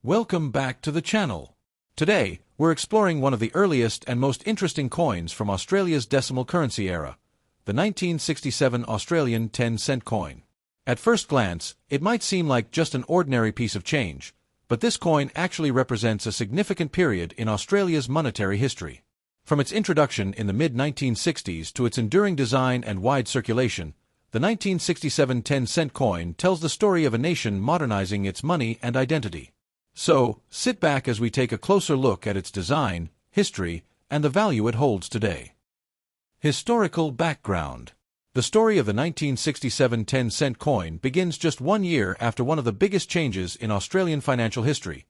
Welcome back to the channel. Today, we're exploring one of the earliest and most interesting coins from Australia's decimal currency era, the 1967 Australian 10-cent coin. At first glance, it might seem like just an ordinary piece of change, but this coin actually represents a significant period in Australia's monetary history. From its introduction in the mid-1960s to its enduring design and wide circulation, the 1967 10-cent coin tells the story of a nation modernizing its money and identity. So, sit back as we take a closer look at its design, history, and the value it holds today. Historical background. The story of the 1967 10-cent coin begins just 1 year after one of the biggest changes in Australian financial history,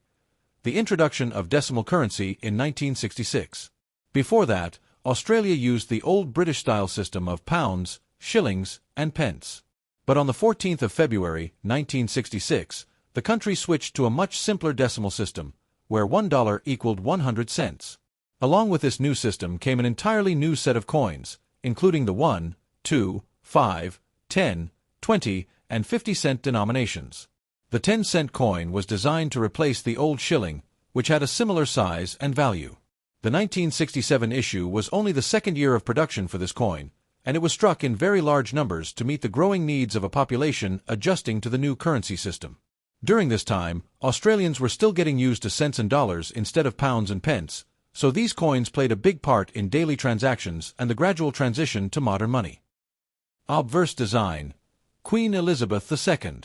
the introduction of decimal currency in 1966. Before that, Australia used the old British-style system of pounds, shillings, and pence. But on the 14th of February, 1966, the country switched to a much simpler decimal system, where $1 equaled 100 cents. Along with this new system came an entirely new set of coins, including the 1, 2, 5, 10, 20, and 50-cent denominations. The 10-cent coin was designed to replace the old shilling, which had a similar size and value. The 1967 issue was only the second year of production for this coin, and it was struck in very large numbers to meet the growing needs of a population adjusting to the new currency system. During this time, Australians were still getting used to cents and dollars instead of pounds and pence, so these coins played a big part in daily transactions and the gradual transition to modern money. Obverse design. Queen Elizabeth II.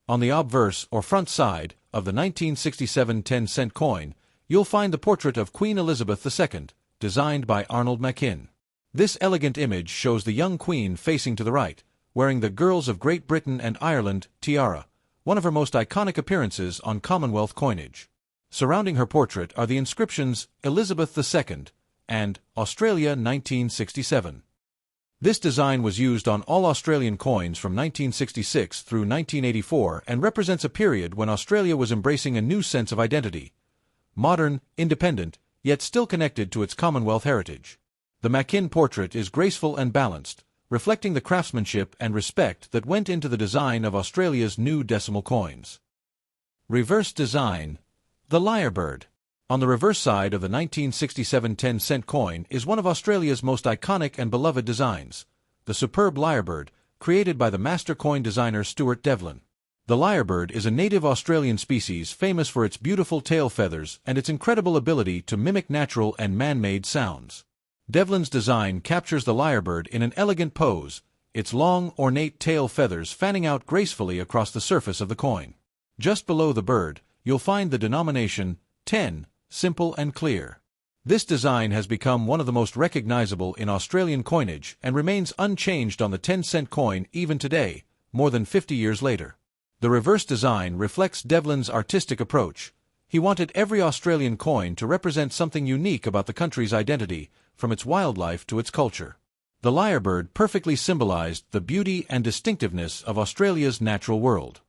On the obverse or front side of the 1967 10-cent coin, you'll find the portrait of Queen Elizabeth II, designed by Arnold Machin. This elegant image shows the young queen facing to the right, wearing the Girls of Great Britain and Ireland tiara, one of her most iconic appearances on Commonwealth coinage. Surrounding her portrait are the inscriptions Elizabeth II and Australia 1967. This design was used on all Australian coins from 1966 through 1984 and represents a period when Australia was embracing a new sense of identity. Modern, independent, yet still connected to its Commonwealth heritage. The Machin portrait is graceful and balanced, reflecting the craftsmanship and respect that went into the design of Australia's new decimal coins. Reverse design. The lyrebird. On the reverse side of the 1967 10-cent coin is one of Australia's most iconic and beloved designs, the superb lyrebird, created by the master coin designer Stuart Devlin. The lyrebird is a native Australian species famous for its beautiful tail feathers and its incredible ability to mimic natural and man-made sounds. Devlin's design captures the lyrebird in an elegant pose, its long, ornate tail feathers fanning out gracefully across the surface of the coin. Just below the bird, you'll find the denomination 10, simple and clear. This design has become one of the most recognizable in Australian coinage and remains unchanged on the 10-cent coin even today, more than 50 years later. The reverse design reflects Devlin's artistic approach. He wanted every Australian coin to represent something unique about the country's identity, from its wildlife to its culture. The lyrebird perfectly symbolized the beauty and distinctiveness of Australia's natural world.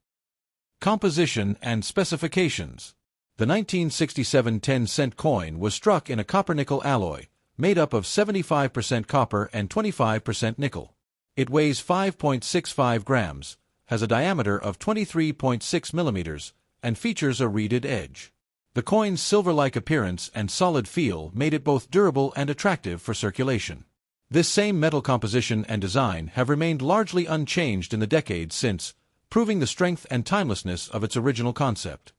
Composition and specifications. The 1967 10-cent coin was struck in a copper-nickel alloy, made up of 75% copper and 25% nickel. It weighs 5.65 grams, has a diameter of 23.6 millimeters, and features a reeded edge. The coin's silver-like appearance and solid feel made it both durable and attractive for circulation. This same metal composition and design have remained largely unchanged in the decades since, proving the strength and timelessness of its original concept.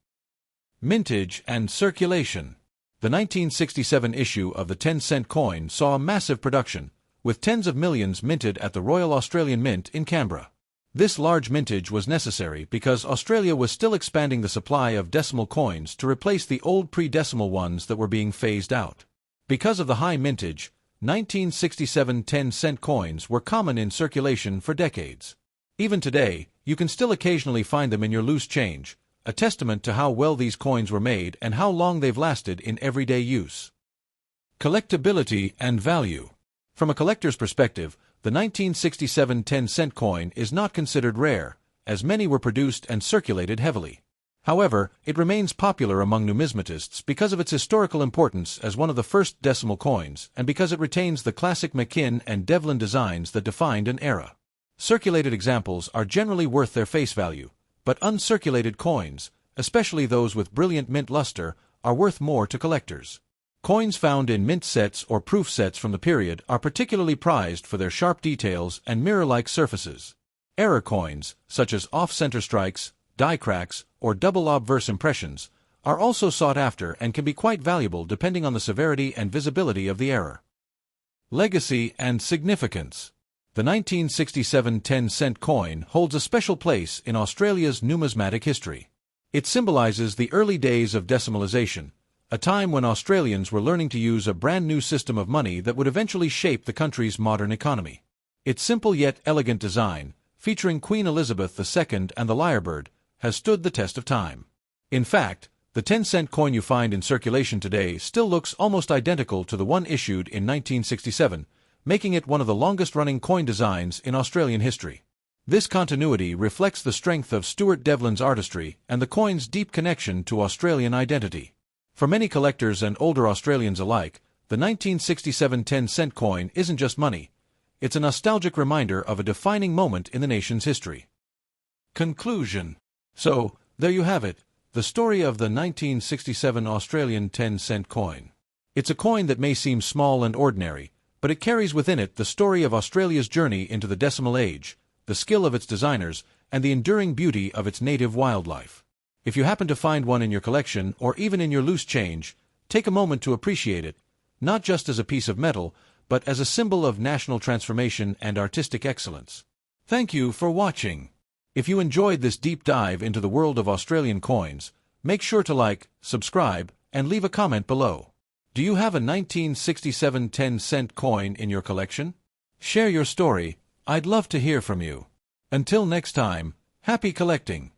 Mintage and circulation. The 1967 issue of the 10-cent coin saw a massive production, with tens of millions minted at the Royal Australian Mint in Canberra. This large mintage was necessary because Australia was still expanding the supply of decimal coins to replace the old pre-decimal ones that were being phased out. Because of the high mintage, 1967 10-cent coins were common in circulation for decades. Even today, you can still occasionally find them in your loose change, a testament to how well these coins were made and how long they've lasted in everyday use. Collectability and value. From a collector's perspective, the 1967 10-cent coin is not considered rare, as many were produced and circulated heavily. However, it remains popular among numismatists because of its historical importance as one of the first decimal coins and because it retains the classic Machin and Devlin designs that defined an era. Circulated examples are generally worth their face value, but uncirculated coins, especially those with brilliant mint luster, are worth more to collectors. Coins found in mint sets or proof sets from the period are particularly prized for their sharp details and mirror-like surfaces. Error coins, such as off-center strikes, die cracks, or double obverse impressions, are also sought after and can be quite valuable depending on the severity and visibility of the error. Legacy and significance. The 1967 10-cent coin holds a special place in Australia's numismatic history. It symbolizes the early days of decimalisation, a time when Australians were learning to use a brand new system of money that would eventually shape the country's modern economy. Its simple yet elegant design, featuring Queen Elizabeth II and the lyrebird, has stood the test of time. In fact, the 10-cent coin you find in circulation today still looks almost identical to the one issued in 1967, making it one of the longest-running coin designs in Australian history. This continuity reflects the strength of Stuart Devlin's artistry and the coin's deep connection to Australian identity. For many collectors and older Australians alike, the 1967 10-cent coin isn't just money. It's a nostalgic reminder of a defining moment in the nation's history. Conclusion. So, there you have it, the story of the 1967 Australian 10-cent coin. It's a coin that may seem small and ordinary, but it carries within it the story of Australia's journey into the decimal age, the skill of its designers, and the enduring beauty of its native wildlife. If you happen to find one in your collection or even in your loose change, take a moment to appreciate it, not just as a piece of metal, but as a symbol of national transformation and artistic excellence. Thank you for watching. If you enjoyed this deep dive into the world of Australian coins, make sure to like, subscribe, and leave a comment below. Do you have a 1967 10-cent coin in your collection? Share your story. I'd love to hear from you. Until next time, happy collecting!